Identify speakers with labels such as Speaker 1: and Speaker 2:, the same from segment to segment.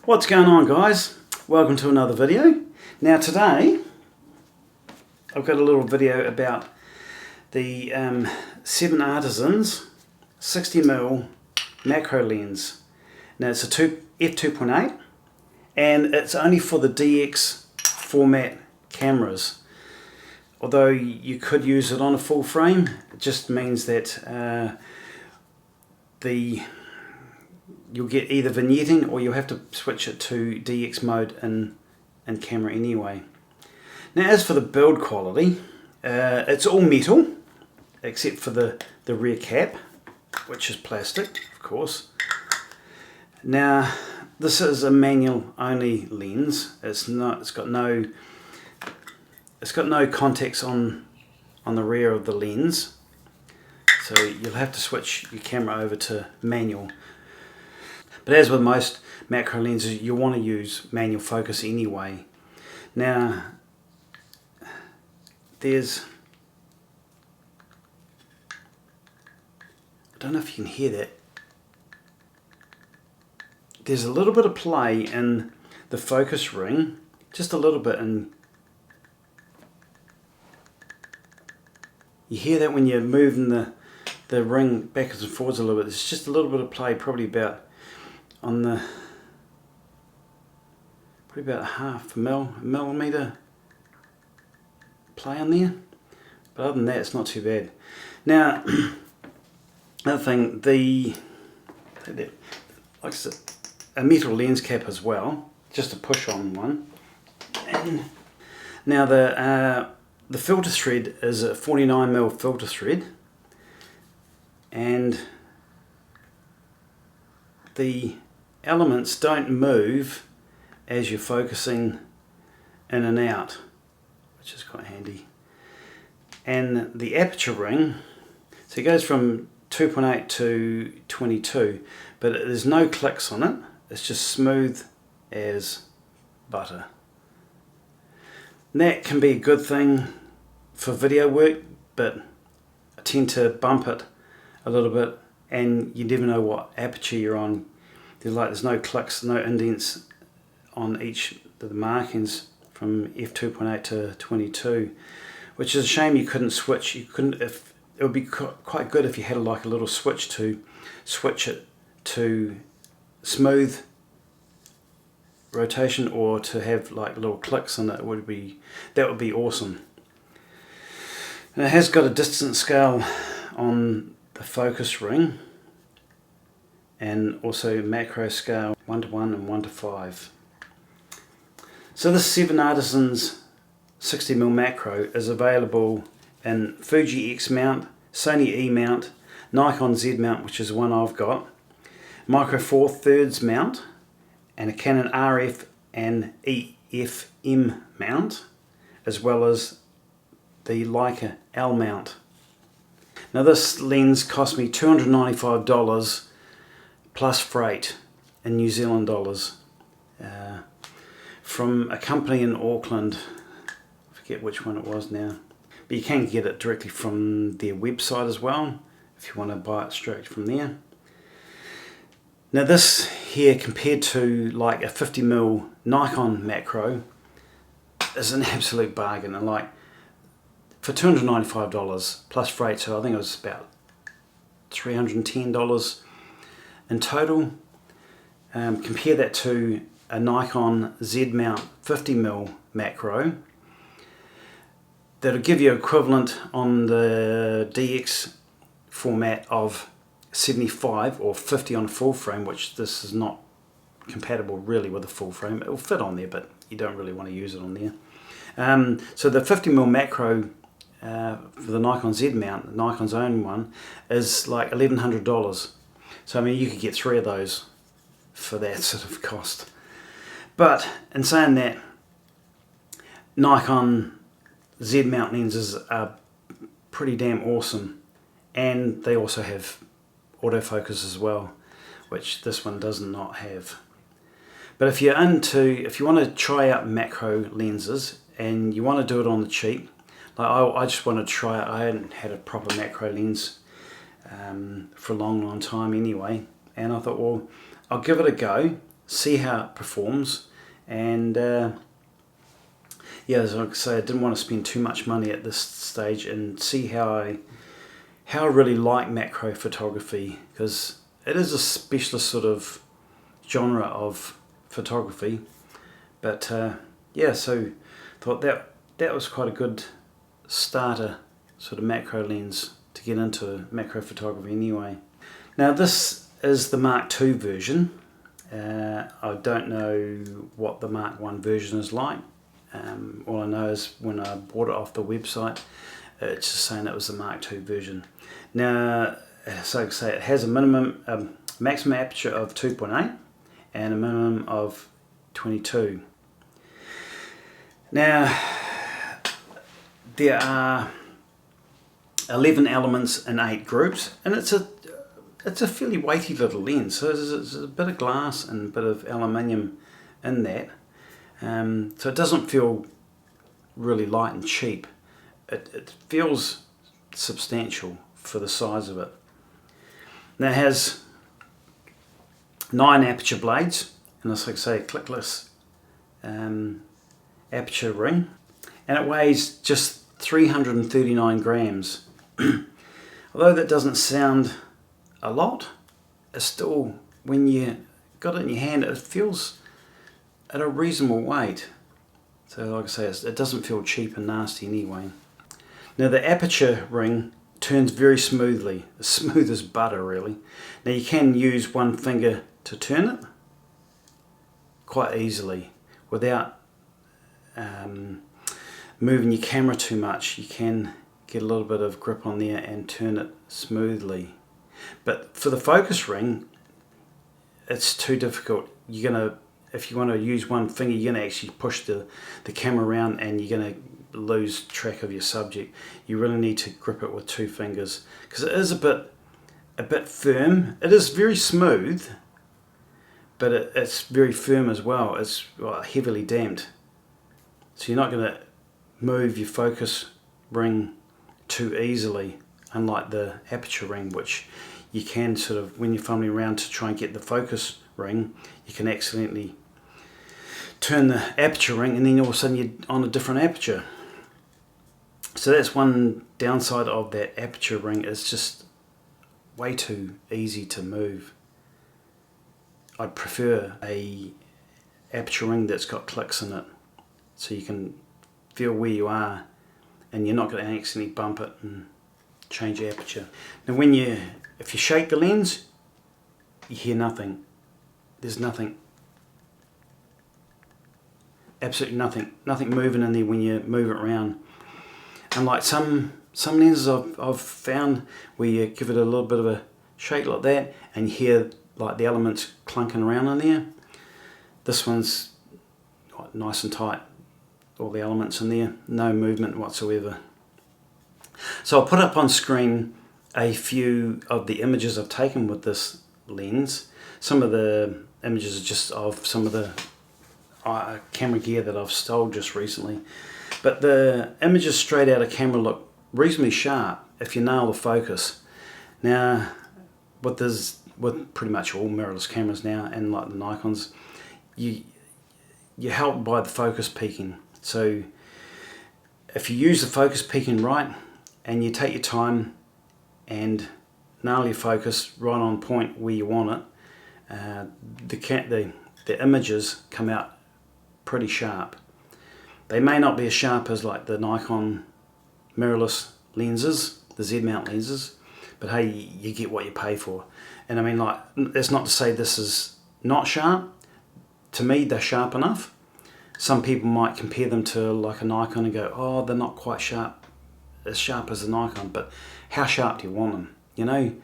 Speaker 1: What's going on, guys? Welcome to another video. Now today I've got a little video about the 7 Artisans 60mm macro lens. Now it's a F2.8 and it's only for the DX format cameras. Although you could use it on a full frame, it just means that you'll get either vignetting or you'll have to switch it to DX mode in camera anyway. Now as for the build quality, it's all metal except for the rear cap, which is plastic, of course. Now this is a manual only lens. It's got no contacts on the rear of the lens, so you'll have to switch your camera over to manual. But as with most macro lenses, you want to use manual focus anyway. Now, I don't know if you can hear that. There's a little bit of play in the focus ring, just a little bit, and you hear that when you're moving the ring backwards and forwards a little bit. There's just a little bit of play, probably about half a millimeter play on there, but other than that it's not too bad. Now another thing, like I said, a metal lens cap as well, just a push on one. And now the filter thread is a 49mm filter thread, and the elements don't move as you're focusing in and out, which is quite handy. And the aperture ring, so it goes from 2.8 to 22, but there's no clicks on it. It's just smooth as butter. And that can be a good thing for video work, but I tend to bump it a little bit, and you never know what aperture you're on. There's no clicks, no indents on each of the markings from f2.8 to 22, which is a shame you couldn't switch. It would be quite good if you had like a little switch to switch it to smooth rotation, or to have like little clicks in it. That would be awesome. And it has got a distance scale on the focus ring, and also macro scale 1:1 and 1:5. So this 7 Artisans 60mm macro is available in Fuji X mount, Sony E mount, Nikon Z mount, which is the one I've got, Micro Four Thirds mount, and a Canon RF and EF-M mount, as well as the Leica L mount. Now this lens cost me $295 plus freight in New Zealand dollars, from a company in Auckland. I forget which one it was now, but you can get it directly from their website as well if you want to buy it straight from there. Now this here, compared to like a 50mm Nikon macro, is an absolute bargain. And like for $295 plus freight, so I think it was about $310 in total. Compare that to a Nikon Z mount 50mm macro. That'll give you equivalent on the DX format of 75 or 50 on a full frame, which this is not compatible really with a full frame. It will fit on there, but you don't really want to use it on there. So the 50mm macro for the Nikon Z mount, Nikon's own one, is like $1,100. So I mean, you could get 3 of those for that sort of cost. But in saying that, Nikon Z mount lenses are pretty damn awesome, and they also have autofocus as well, which this one does not have. But if you want to try out macro lenses and you want to do it on the cheap, like I just wanted to try it. I hadn't had a proper macro lens for a long time anyway, and I thought, well, I'll give it a go see how it performs, and yeah, as I say, I didn't want to spend too much money at this stage, and see how I really like macro photography, because it is a specialist sort of genre of photography. But yeah, so thought that was quite a good starter sort of macro lens to get into macro photography anyway. Now this is the Mark II version. I don't know what the Mark I version is like. All I know is when I bought it off the website, it's just saying it was the Mark II version. Now, so I say it has a maximum aperture of 2.8 and a minimum of 22. Now, there are 11 elements in 8 groups, and it's a fairly weighty little lens. So there's a bit of glass and a bit of aluminium in that. So it doesn't feel really light and cheap. It feels substantial for the size of it. Now it has 9 aperture blades, and it's like say a clickless aperture ring, and it weighs just 339 grams. Although that doesn't sound a lot, it's still, when you got it in your hand, it feels at a reasonable weight. So like I say, it doesn't feel cheap and nasty anyway. Now the aperture ring turns very smoothly, as smooth as butter really. Now you can use one finger to turn it quite easily without moving your camera too much. You can get a little bit of grip on there and turn it smoothly. But for the focus ring, it's too difficult. If you want to use one finger, you're going to actually push the camera around, and you're going to lose track of your subject. You really need to grip it with 2 fingers, because it is a bit firm. It is very smooth, but it's very firm as well. It's heavily damped, so you're not going to move your focus ring too easily, unlike the aperture ring, which you can sort of, when you're fumbling around to try and get the focus ring, you can accidentally turn the aperture ring, and then all of a sudden you're on a different aperture. So that's one downside of that aperture ring. It's just way too easy to move. I'd prefer a aperture ring that's got clicks in it, so you can feel where you are and you're not going to accidentally bump it and change the aperture. Now if you shake the lens, you hear nothing. There's nothing, absolutely nothing moving in there when you move it around. Unlike some lenses I've found where you give it a little bit of a shake like that and you hear like the elements clunking around in there. This one's nice and tight, all the elements in there, no movement whatsoever. So I'll put up on screen a few of the images I've taken with this lens. Some of the images are just of some of the camera gear that I've stole just recently, but the images straight out of camera look reasonably sharp if you nail the focus. Now with pretty much all mirrorless cameras now, and like the Nikons, you're helped by the focus peaking. So if you use the focus peaking right and you take your time and nail your focus right on point where you want it, the images come out pretty sharp. They may not be as sharp as like the Nikon mirrorless lenses, the Z mount lenses, but hey, you get what you pay for. And I mean, like, that's not to say this is not sharp. To me, they're sharp enough. Some people might compare them to like a Nikon and go, oh, they're not quite as sharp as the Nikon, but how sharp do you want them, you know?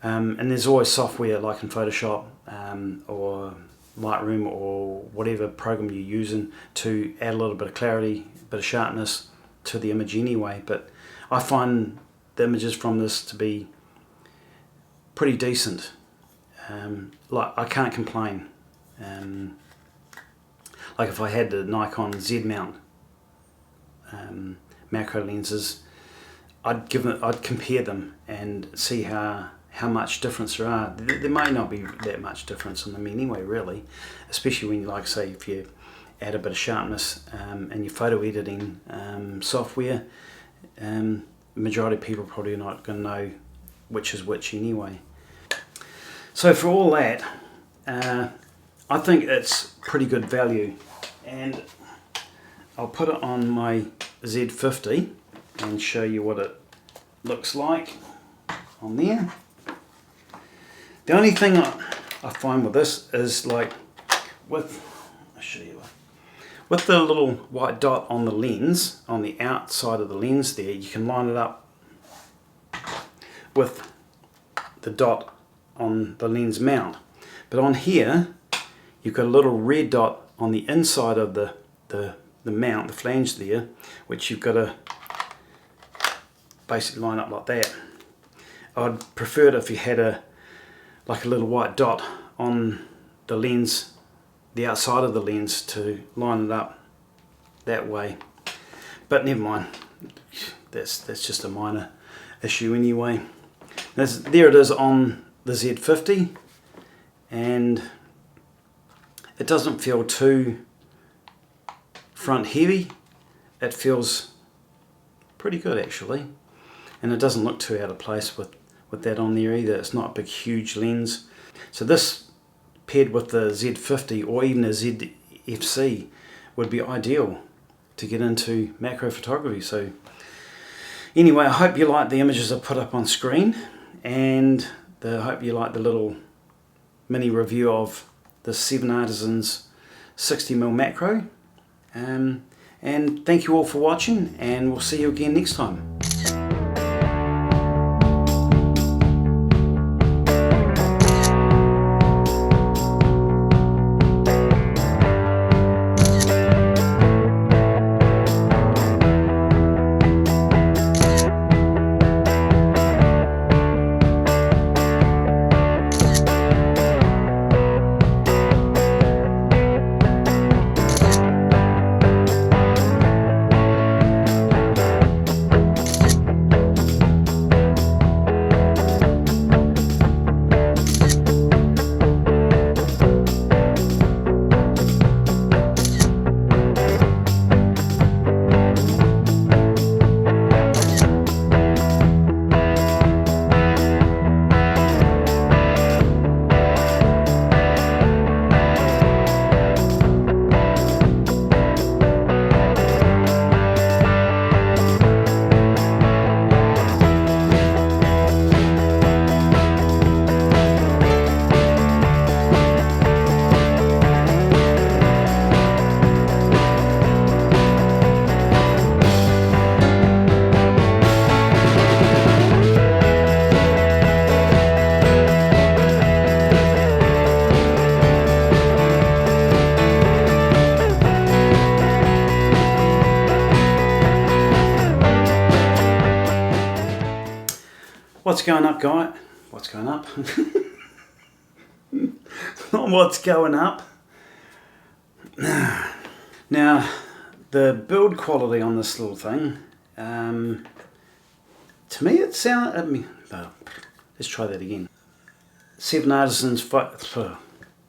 Speaker 1: And there's always software like in Photoshop or Lightroom or whatever program you're using to add a little bit of clarity, a bit of sharpness to the image anyway. But I find the images from this to be pretty decent. Like, I can't complain. Like if I had the Nikon Z mount macro lenses, I'd compare them and see how how much difference there are. There may not be that much difference in them anyway, really, especially when, like say, if you add a bit of sharpness in your photo editing software. The majority of people probably are not going to know which is which anyway. So for all that, I think it's pretty good value, and I'll put it on my Z50 and show you what it looks like on there. The only thing I find with this is, like, I'll show you, with the little white dot on the lens, on the outside of the lens there, you can line it up with the dot on the lens mount. But on here, you've got a little red dot on the inside of the mount, the flange there, which you've got to basically line up like that. I'd prefer it if you had like a little white dot on the lens, the outside of the lens, to line it up that way. But never mind, that's just a minor issue anyway. There it is on the Z50, and it doesn't feel too front heavy. It feels pretty good actually, and it doesn't look too out of place with that on there either. It's not a big huge lens. So this paired with the Z50 or even a ZFC would be ideal to get into macro photography. So anyway, I hope you like the images I put up on screen, and I hope you like the little mini review of the 7 Artisans 60mm macro. And thank you all for watching, and we'll see you again next time. What's going up, guy? What's going up? Not what's going up. Now, the build quality on this little thing, to me it sounds, let's try that again. 7 Artisans,